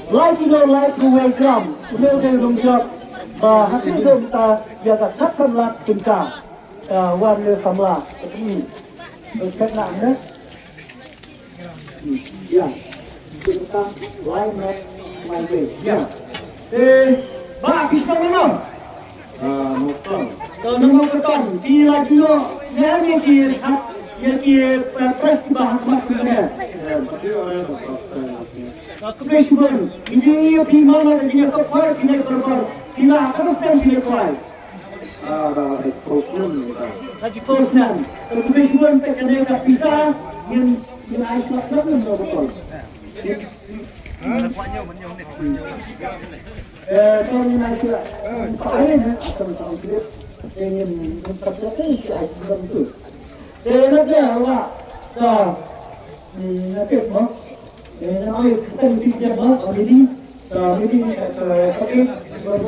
Lai kilo lai kuwe gram, udah dari rumjak, hasil kita biasa cakap lah cinta, warna samla, ini, cek nak ne, ya, kita lai mek, mai be, ya, bah kisah mana? Mungkin, kalau nama keton, tiada kilo, ni kira, kira press bahas macam Kemudian, ini firman ada jenis kapal, jenis berbar, jenis atas dan jenis kuai. Lagi prosnan. Kemudian tekannya kat pizza, yang ais masak pun betul. Kalau yang ais tu, pakai ni, atau kita yang mencapai si ais betul. Nanti awak, nanti apa? Nama kita mesti jaga, jadi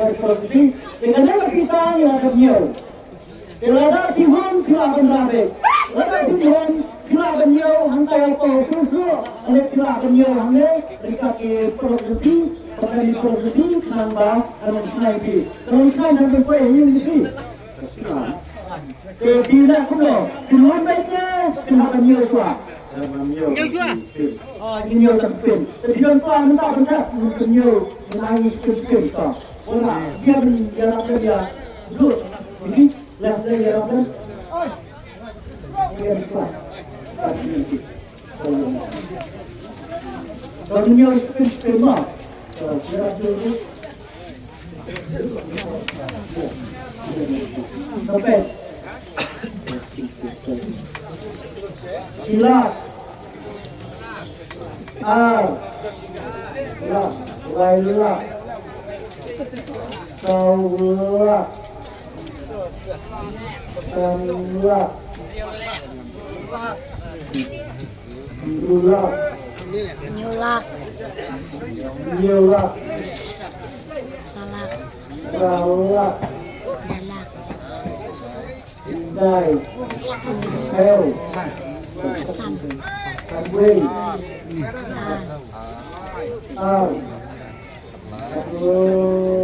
seperti dengan nama kita yang ada miau. Kalau ada Tuhan, kita akan ramai. Ada Tuhan, kita akan miau. Hantar apa sesuatu, ada kita akan miau. Hantar mereka ke produksi, petani produksi, nambah, ada senai. Kalau senai nambah apa yang ini? Bila kuno, Tuhan baiknya, kita akan miau semua. Joshua. Nhiều tập quyền, thì đơn qua chúng ta vẫn thật nhiều ai quyền tỏ, là viên giờ làm đây là luôn, đi làm đây là làm đấy, viên phải, còn nhiều quyền mà, chỉ là điều gì, sampai, sila. La, lai la, sau la, sam la, dula, nhiều la, la, đây, theo, quên.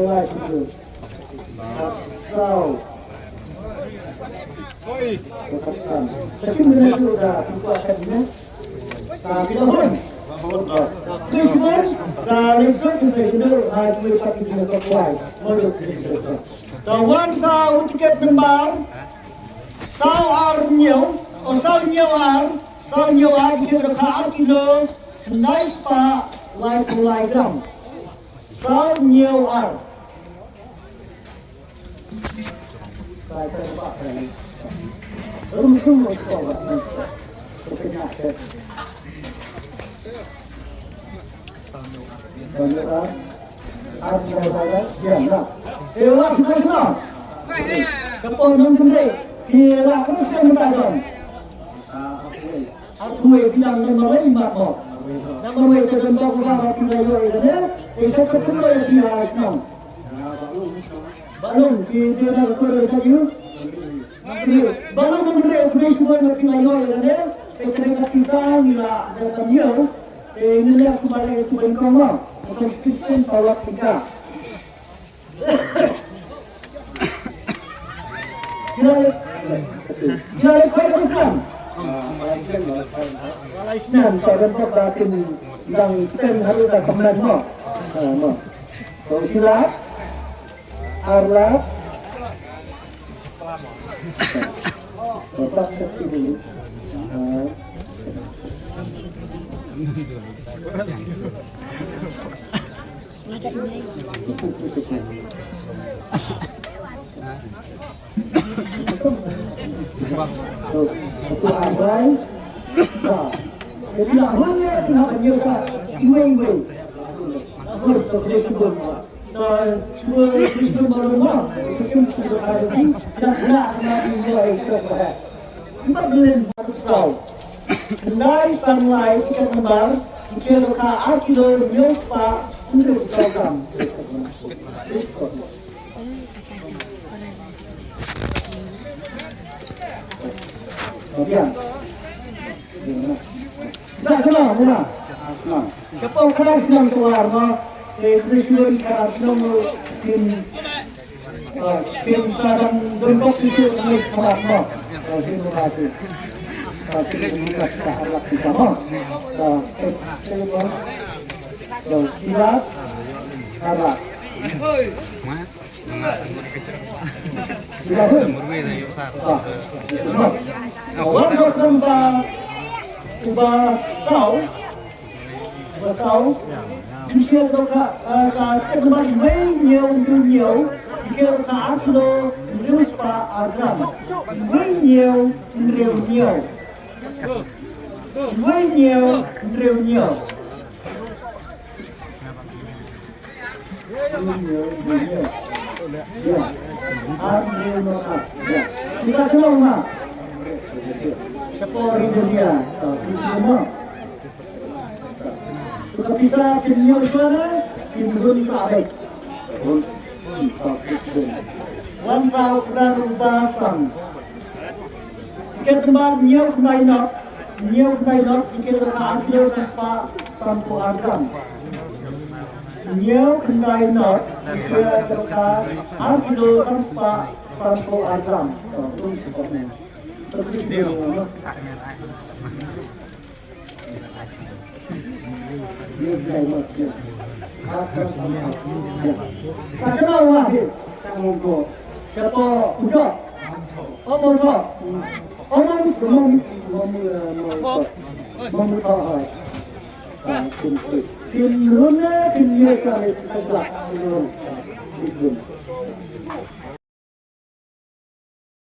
Lagi atau tapi benar sudah buatnya tapi mohon Krishna dari suatu sesuatu hari pagi kita kuat menurut Krishna. Kawan saya tiket membar sao nhiều kita khá kilo nice pa like gram sao nhiều Saya pak ini. Rumah một cái nhà thế. Còn nữa ăn sao đây điểm nào đều là chúng ta cái con nông dân đây thì là cái system này rồi aku bilang yang lain bakal yang lain itu kan bakal orang kita jual itu ni saya ketemu yang dia senang balon dia nak kerja tadi balon menteri Krishna nak jual itu ni kita kisah ni lah dalam dia ini aku balik itu bengkong lah bukan Kristen sawat kita Jadi kau Islam. Kalau Islam tak dapat batin yang ten harus ada kemenangan mo. Kalau silap, arlap, bapak seperti dulu. Itu abai, jadi awalnya nak nyata cuy, untuk Kristen, semua Kristen malam, Kristen sudah ada di, nak jual itu pada, kita beli satu, dari sunlight kita kembar, kita kah kilo milk pak untuk program. Kemudian, dah kenal, Siapa kena senang suara, Krishna kena senang tim sadang bentuk sisi ini kerana sini mati, sini kita harap kita mah, silat harap. Orang berkembang sau kia đâu cả cái mặt mấy nhiều kia cả kilo lưu spa agram mấy nhiều kita senang mah siapa Indonesia semua kita bisa punya sana Indon baik wan sao dan basan kita tempat nhiều này nó kita akan ambil spa sampo agam nhiều này nó kita akan ambil spa sampo agam Siapa orang ni? Siapa ujak? Apa ujak? Orang mamu tahu. Tin luna tin ye kali kita